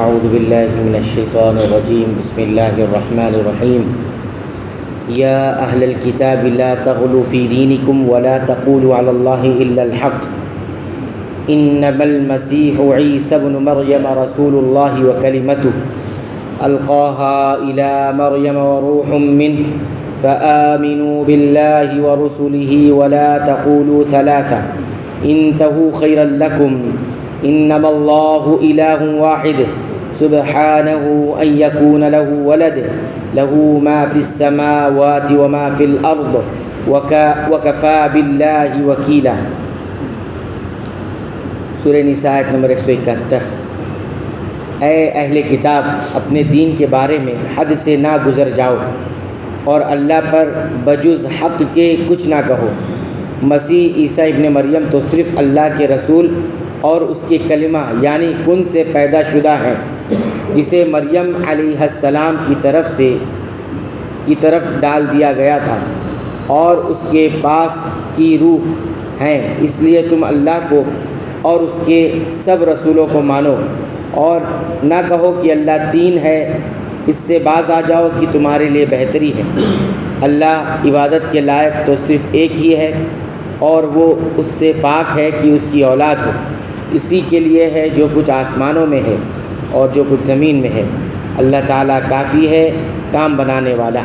اعوذ باللہ من الشیطان الرجیم بسم اللہ الرحمن الرحیم یا اہل الکتاب لا تغلوا فی دینکم ولا تقولوا علی اللہ الا الحق انما المسیح عیسی ابن مریم رسول اللہ وکلمتہ القاها الى مریم وروح منه فآمنوا بالله ورسله ولا تقولوا ثلاثة انتهوا خيرا لكم انما الله اله واحد سبحانه ان يكون له ولد له ما في السماوات وما في الارض وكفى بالله وكيلا۔ سورہ نساء نمبر 171۔ اے اہل کتاب، اپنے دین کے بارے میں حد سے نہ گزر جاؤ اور اللہ پر بجز حق کے کچھ نہ کہو۔ مسیح عیسیٰ ابن مریم تو صرف اللہ کے رسول اور اس کے کلمہ یعنی کن سے پیدا شدہ ہیں، جسے مریم علیہ السلام کی طرف ڈال دیا گیا تھا، اور اس کے پاس کی روح ہیں۔ اس لیے تم اللہ کو اور اس کے سب رسولوں کو مانو اور نہ کہو کہ اللہ تین ہے، اس سے باز آ جاؤ کہ تمہارے لیے بہتری ہے۔ اللہ عبادت کے لائق تو صرف ایک ہی ہے، اور وہ اس سے پاک ہے کہ اس کی اولاد ہو۔ اسی کے لیے ہے جو کچھ آسمانوں میں ہے اور جو کچھ زمین میں ہے۔ اللہ تعالیٰ کافی ہے، کام بنانے والا۔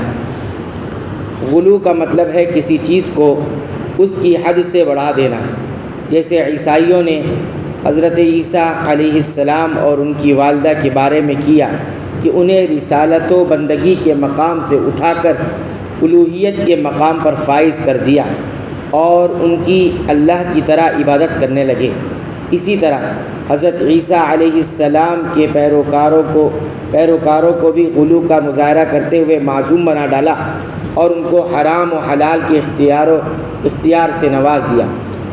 غلو کا مطلب ہے کسی چیز کو اس کی حد سے بڑھا دینا، جیسے عیسائیوں نے حضرت عیسیٰ علیہ السلام اور ان کی والدہ کے بارے میں کیا کہ انہیں رسالت و بندگی کے مقام سے اٹھا کر الوہیت کے مقام پر فائز کر دیا اور ان کی اللہ کی طرح عبادت کرنے لگے۔ اسی طرح حضرت عیسیٰ علیہ السلام کے پیروکاروں کو بھی غلو کا مظاہرہ کرتے ہوئے معصوم بنا ڈالا اور ان کو حرام و حلال کے اختیار سے نواز دیا،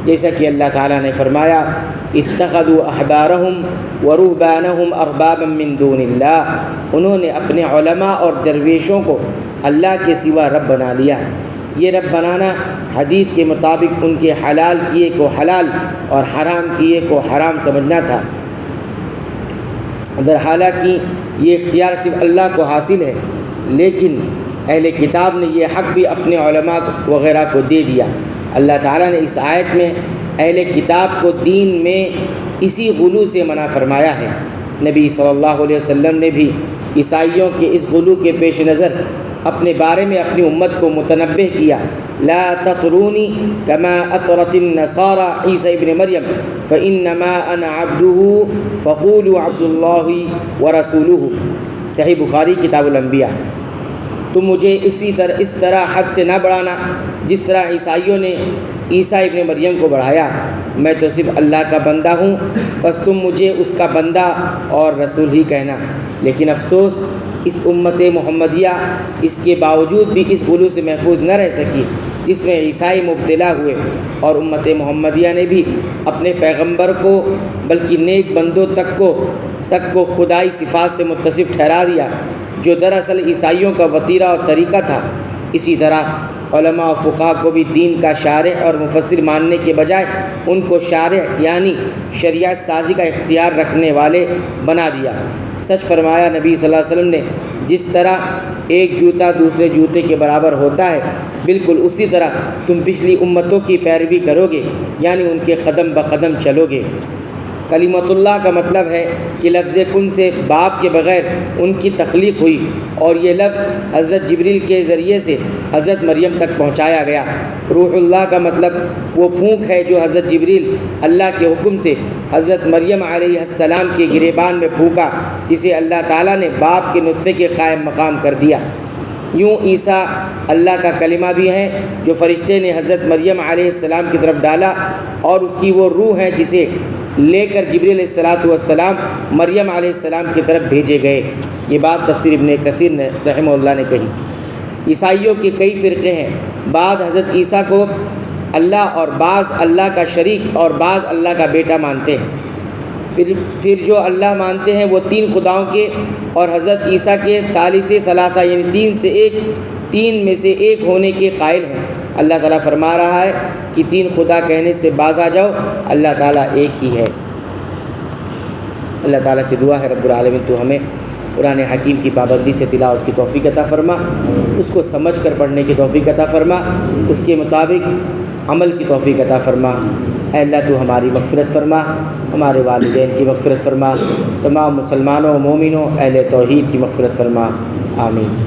جیسا کہ اللہ تعالیٰ نے فرمایا اتخذوا احبارہم ورہبانہم اربابا من دون اللہ، انہوں نے اپنے علماء اور درویشوں کو اللہ کے سوا رب بنا لیا۔ یہ رب بنانا حدیث کے مطابق ان کے حلال کیے کو حلال اور حرام کیے کو حرام سمجھنا تھا۔ حالانکہ یہ اختیار صرف اللہ کو حاصل ہے، لیکن اہل کتاب نے یہ حق بھی اپنے علماء وغیرہ کو دے دیا۔ اللہ تعالیٰ نے اس آیت میں اہل کتاب کو دین میں اسی غلو سے منع فرمایا ہے۔ نبی صلی اللہ علیہ وسلم نے بھی عیسائیوں کے اس غلو کے پیش نظر اپنے بارے میں اپنی امت کو متنبہ کیا، لا تطرونی کما اطرت النصارى عیسی ابن مریم فانما انا عبده فقولوا عبد اللہ ورسولہ۔ صحیح بخاری کتاب الانبیاء۔ تم مجھے اس طرح حد سے نہ بڑھانا جس طرح عیسائیوں نے عیسیٰ ابن مریم کو بڑھایا۔ میں تو صرف اللہ کا بندہ ہوں، بس تم مجھے اس کا بندہ اور رسول ہی کہنا۔ لیکن افسوس، اس امت محمدیہ اس کے باوجود بھی اس غلو سے محفوظ نہ رہ سکی جس میں عیسائی مبتلا ہوئے، اور امت محمدیہ نے بھی اپنے پیغمبر کو بلکہ نیک بندوں تک کو خدائی صفات سے متصف ٹھہرا دیا، جو دراصل عیسائیوں کا وتیرہ اور طریقہ تھا۔ اسی طرح علماء و فقہا کو بھی دین کا شارع اور مفسر ماننے کے بجائے ان کو شارع یعنی شریعت سازی کا اختیار رکھنے والے بنا دیا۔ سچ فرمایا نبی صلی اللہ علیہ وسلم نے، جس طرح ایک جوتا دوسرے جوتے کے برابر ہوتا ہے، بالکل اسی طرح تم پچھلی امتوں کی پیروی کرو گے، یعنی ان کے قدم بقدم چلو گے۔ کلمت اللہ کا مطلب ہے کہ لفظ کن سے باپ کے بغیر ان کی تخلیق ہوئی، اور یہ لفظ حضرت جبریل کے ذریعے سے حضرت مریم تک پہنچایا گیا۔ روح اللہ کا مطلب وہ پھونک ہے جو حضرت جبریل اللہ کے حکم سے حضرت مریم علیہ السلام کے گریبان میں پھونکا، جسے اللہ تعالیٰ نے باپ کے نطفے کے قائم مقام کر دیا۔ یوں عیسیٰ اللہ کا کلمہ بھی ہے جو فرشتے نے حضرت مریم علیہ السلام کی طرف ڈالا، اور اس کی وہ روح ہے جسے لے کر جبریل علیہ السلام مریم علیہ السلام کی طرف بھیجے گئے۔ یہ بات تفسیر ابن کثیر نے رحمہ اللہ نے کہی۔ عیسائیوں کے کئی فرقے ہیں، بعض حضرت عیسیٰ کو اللہ اور بعض اللہ کا شریک اور بعض اللہ کا بیٹا مانتے ہیں۔ پھر جو اللہ مانتے ہیں وہ تین خداؤں کے اور حضرت عیسیٰ کے ثالث ثلاثہ یعنی تین میں سے ایک ہونے کے قائل ہیں۔ اللہ تعالیٰ فرما رہا ہے کہ تین خدا کہنے سے باز آ جاؤ، اللہ تعالیٰ ایک ہی ہے۔ اللہ تعالیٰ سے دعا ہے رب العالمین تو ہمیں قرآن حکیم کی پابندی سے تلاوت کی توفیق عطا فرما، اس کو سمجھ کر پڑھنے کی توفیق عطا فرما، اس کے مطابق عمل کی توفیق عطا فرما۔ اے اللہ تو ہماری مغفرت فرما، ہمارے والدین کی مغفرت فرما، تمام مسلمانوں مومنوں اہل توحید کی مغفرت فرما، آمین۔